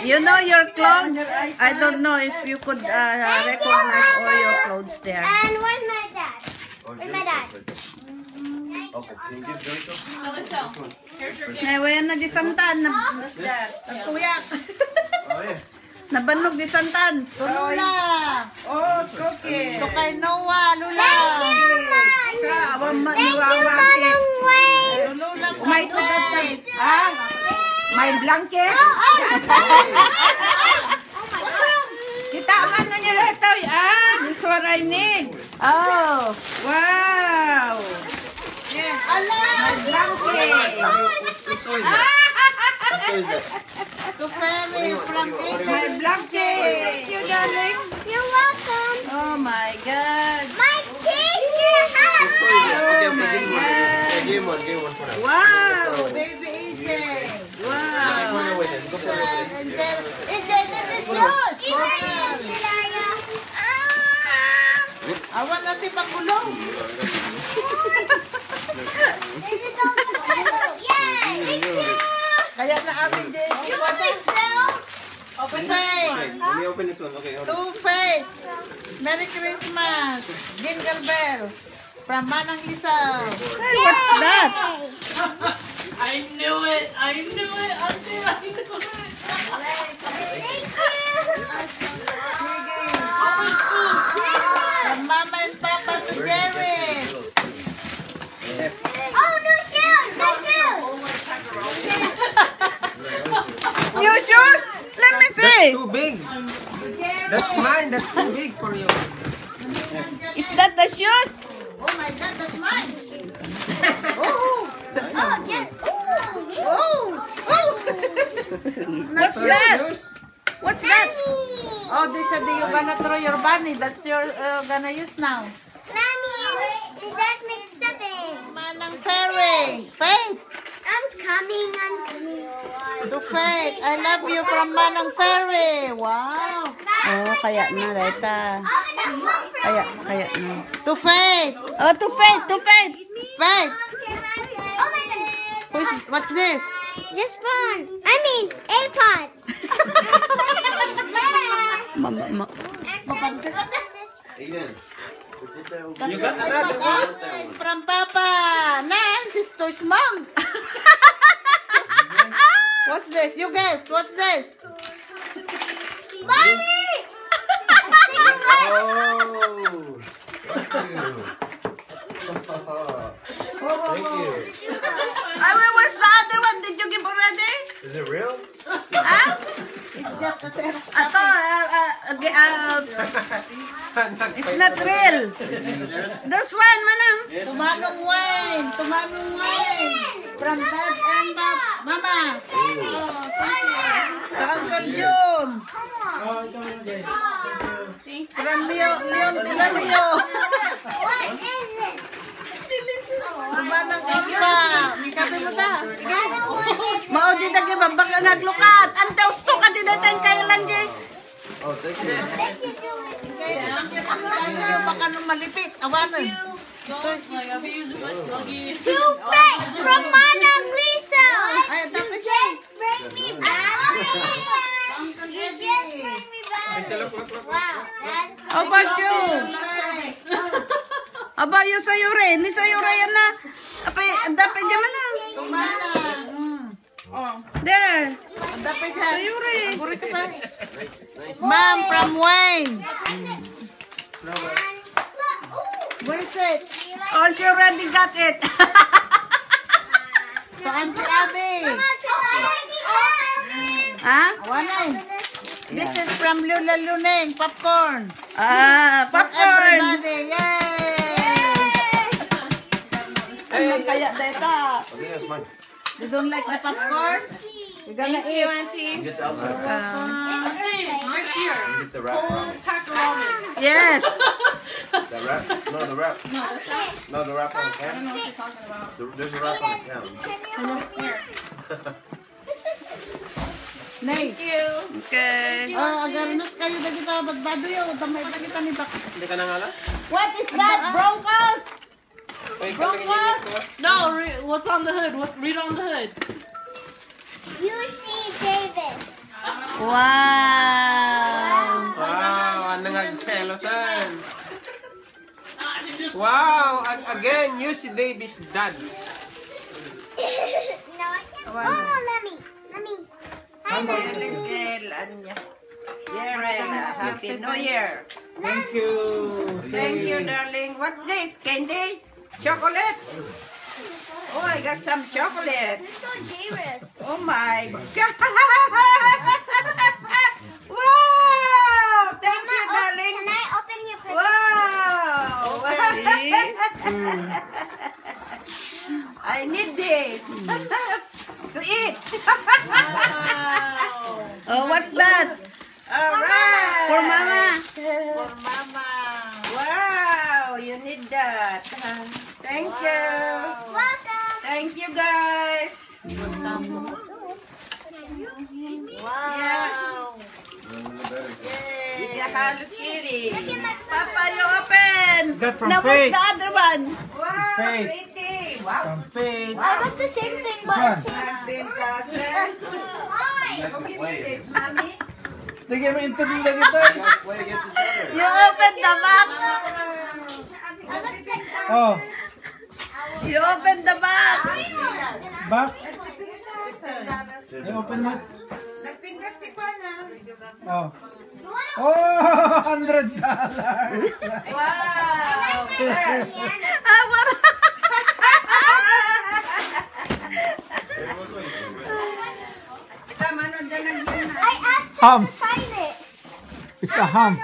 You know your clothes? I don't know if you could recognize all your clothes there. And where's my dad? Where's my dad? Okay, can you give Joyce some? Melissa, here's your gift. Ngayon na di santan. Tuyak. Oh, yeah. Nabanog di santan. Lula. Oh, cookie. Ito kay Noah, Lula. Awang Thank you, maniwawakit. Manang Wayne. Lula. May tugat ah? May blanket? Kita man na niya ito. Ah, this one I need. Oh, wow. Yeah. Ala. Blanket. What soy is that? What soy is that? To Ferry from My Italy. blanket. Thank you, darling. You're welcome. Oh my God. My teacher has What soy is that? Okay, Oh my give him one. God. Give him one. Give him one for now. Wow. Baby EJ. Go Wow. for away then. Go for away. And then, EJ, this is yours. Awan natin pagulong. Kaya na amin, Jay. Open Faith. Okay, let me open this one. Okay, hold on. To Faith. Merry Christmas. Jingle bells. From Manang Isaw. Hey, what's that? I knew it. I knew it. I knew it. From Mama and Papa to Jerry. Oh, new shoes! New shoes! New shoes? Let me see. Too big. That's mine. That's too big for you. Is that the shoes? Oh my God, that's mine. Oh, just... What's that? Yours? What's that? Oh, they said that you're gonna throw your bunny. That's your gonna use now. Mommy, is that mixed up in? Manang Ferry. Faith. I'm coming. To Faith. I love you from Manang Ferry. Wow. Oh, kaya na, Reta. Kaya na. To Faith. Oh, to Faith, to Faith. Faith. Oh my goodness. What's this? Just phone. I mean, AirPod. Aiden. That's your iPod. From Papa. Nah, this is Toys Mom. What's this? You guess. What's this? Mommy! Oh. Thank you. Where's the other one? Did you give already? Is it real? Huh? It's just a set. Ato, it's not real. This one, manang. Tumanong Wayne. Tumanong Wayne. From Dad and Mama. Oh, thank you. To Uncle June. From Leon Tilario. What is it? Tumanong Ampa. Kapi mo ta. Sige. Mao di dagi babag ang aglukat. Ante usto ka di daten kay lanji. Oh, thank you. Okay, baka nung malipit. Awanan. Like, I've been using my sluggy. Toothpaste from Mona Lisa. Ay, dapat siya. Just bring me back. Uncle You just Eddie. bring me back. Wow, that's How about you? Aba yo sa yure, ni sa yure yan na. Apay, dapat di man na. Tumanong. There. Dapat Sa siya. yure. Ma'am from Wayne. Where is it? Oh, she already got it. To Auntie Abby. Ha? Awanan. This is from Lula Luneng. Popcorn. Ah, For popcorn. everybody. Yay! Ano kaya data? I think that's mine. You don't like the popcorn? You're gonna Thank you, eat. Auntie. You get the outside. Auntie, next year. You get the wrap. Whole pack of ramen. Yes. The wrap? No, the wrap. No, that's not. No, the wrap on the I can. don't know what you're talking about. There's a wrap on the can. Here. Nay. Thank you. Okay. Agarnos kayo na kita. Bagbado yun. Damay pa kita ni Bak. Hindi ka nangala? What is that? Broncos? No, what's on the hood? Read on the hood. UC Davis. Wow! Wow, ano nga cello san? Wow, again, you si Davis dad. No, I can't. Oh, let me. Hi, Mommy. Little Anya. Yerela, Happy New Year. Thank you. Thank you, darling. What's this? Candy? Chocolate? Oh, I got some chocolate. This is so Jairus. Oh my God! Wow! Thank you, darling. Can I open your present? Wow! I need this to eat. Oh, what's that? All right. For Mama. For Mama. Wow, you need that. Thank you. Welcome. Thank you, guys. Wow. Yeah, Hello Kitty. Papa, you open. Got from Now, what's Faith. the other one? Wow, Faith. pretty. Wow. From Faith. I got the same thing, but Son. it says. Has been processed. This, mommy. Lagyan mo into yung lagi tayo. You open the box. Oh, You open the box. box. I-open mo. Nagpindastik pa na. Oh. Oh, $100. Wow. Ah, what? Tama na dyan ang yun. I asked him Ham. to sign it. It's a ham. $1.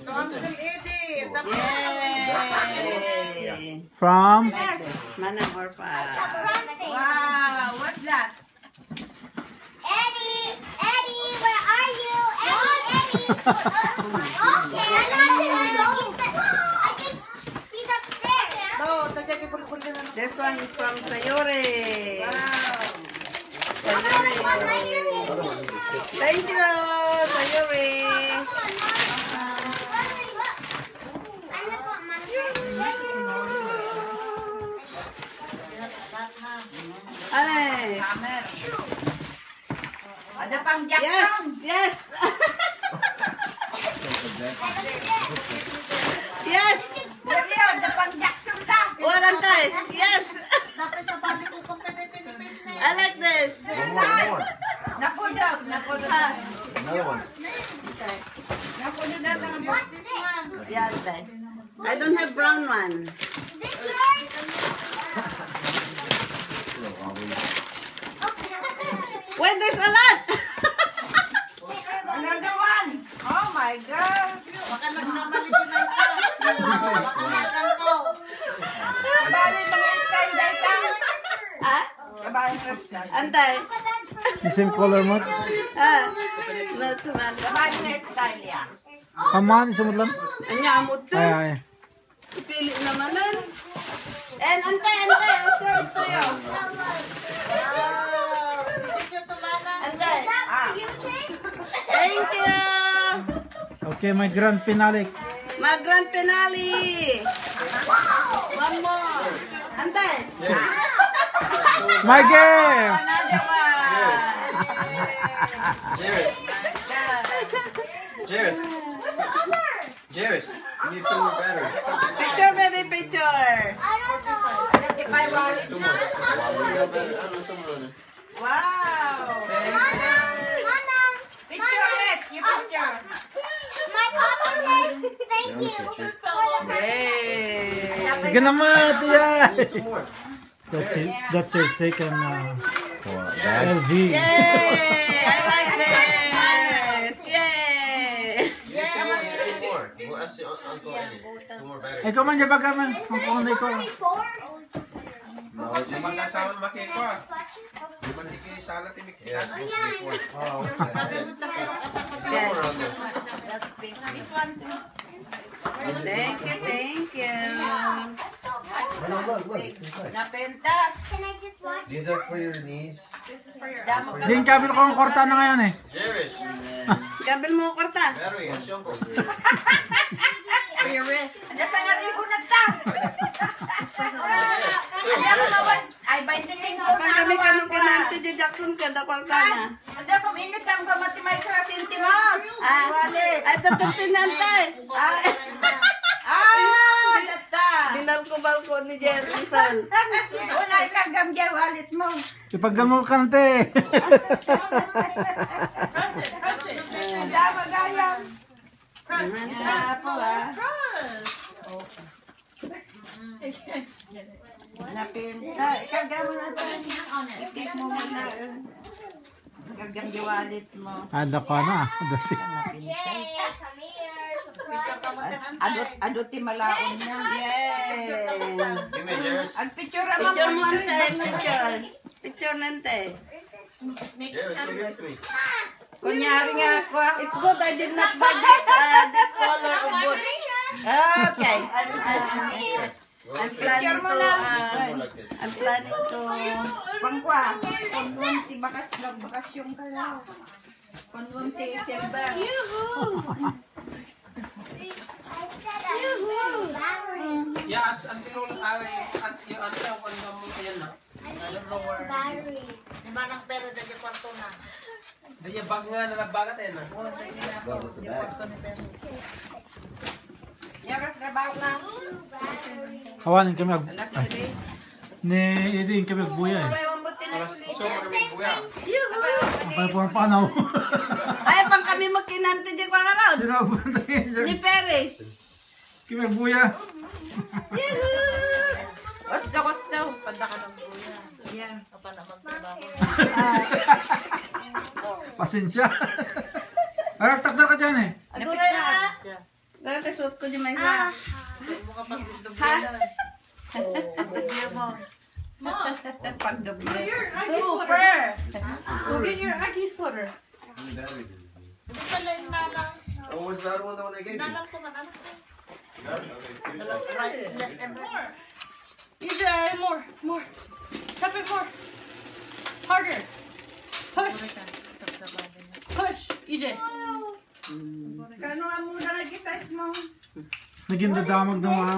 Uncle Eddie. Yay. From Manang Orpa. Wow, what's that? Eddie, where are you? Eddie. Okay, I'm not I think he's upstairs. No, tagyan yung bulbul na. This one is from Sayuri. Thank you, Sayuri. Ay. Ada pang Yes, Jackson. yes. Yes. Dali, ada pang Jackson lang. Walang tayo. Yes. Dapat sa body ko competitive I like this. Napudot. Another one. Napudot na lang. What's this? Yeah, tayo. I don't have brown one. This yours? Wait, there's a lot. Another one. Oh my God. Baka nagkamali din na isa. Baka naganto. Kabali ng style data. Ah? Kabali ng style. Antay. the same color mo. Ah. Not man. Kabali ng style yan. Kaman, sumut lang. Anya amot to. Ay. Pili naman nun. And antay. I'll serve it to you. Antay. Thank you. Okay, my grand finale. My grand finale. One more. Antay. My game! Another one. Jairus, you need 2 more batteries. Picture, baby, picture. I don't know. Identify wallet. Somewhere. Wow. Manang. Picture it. You picture. My papa said thank you. Hey. Sige naman, tiyan. 2 more. That's your second LV. Yay! I like this. Yay! 2 more. We'll ask you Uncle Eddie. 2 more batteries. Ikaw man dyan baka man. Ang punay ko. Magkasama makiko ah. Di man di sana timik Yeah, sila. it's supposed to be 4. Oh, okay. 2 more on there. That's pink. This one too. Thank you. Oh, no, look, it's inside. Napentas. Can I just watch? These are for your knees. Jane, kabil ko ang kwarta na ngayon eh. Jerry. Gabil mo kwarta. Mary, asyon ko. For your wrist. Nasa nga ribo na ta. Ano ko naman? Ay, 25 Pag na kami ako. kanong kinante di Jackson kada kwarta na. Ano ko, init lang ko matimay sa sentimos. Wallet. Ay, tutultin nantay. Data. Binalko-balko ni Jerry Sol. Unay kagam dyan, wallet mo. Ipagdamo ka nante. Dama gayam. Ako Napinta. Kagam mo na ito. Ikip mo muna. Kagam dyan wallet mo. Ada pa na. Dati. Adot ti malaon niya. Yay! Give me, Jerry. Ang picture naman Picture mo. mo nante, picture. Picture nante. Jerry, give it to me. Kunyari nga ako. It's good I did not buy this color of boots. Okay. I'm planning to I'm planning to Pangkwa. Konwonti bakasyon ka lang. Konwonti silver. Yes, until ay at yung ate ang kanda mo yan na. Daya bag nga na nagbagat eh na. Yakas trabaho na. Kawanin kami ag... Ay. Ni Iding kami agbuya eh. Alas so maraming buya. Ang pala po ang panaw. ay pang kami magkinante di kwa karon. Sino ang bantay Ni Ferris. Kami agbuya. Gusto. Panda ka ng buya. Yeah. Pasensya. Ay, takdar ka dyan eh. Agura na. Dahil kasuot ko di may sa. Super. Go get your Aggie sweater. Oh, what's that one that I gave you? EJ, more. Tap it more. Harder. Push, EJ. Kano ang muna nag-size mo? Naging dadamag na mga.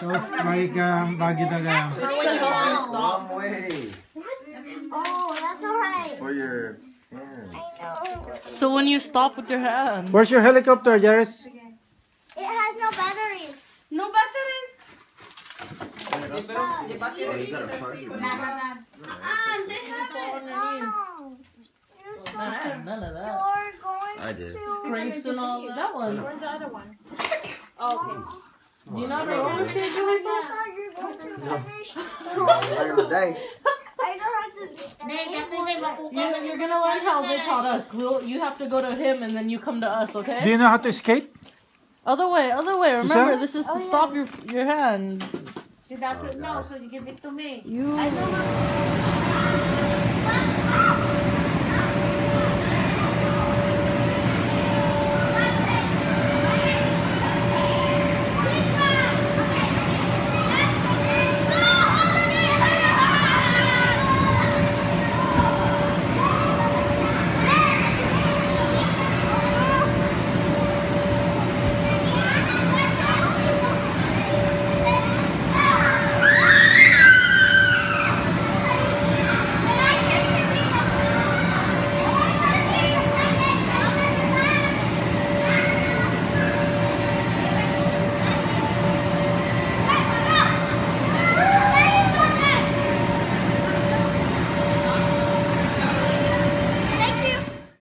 Tapos bagi na kaya. Long way. Oh, that's alright. For your hands. So when you stop with your hand. Where's your helicopter, Jairus? It has no batteries. No batteries. Di pero di ba Oh, you got a charger. They have it. None of that. You're going I did. Scrapes and all that one. Where's the other one? Do you know how to roller skate, Julissa? You're going to finish. Back in the day. I don't have to. You're gonna learn how they taught us. You have to go to him and then you come to us, Do okay? you know how to skate? Other way. Remember, that? this is to stop your hand. He doesn't know, so you give it to me. You. I don't know.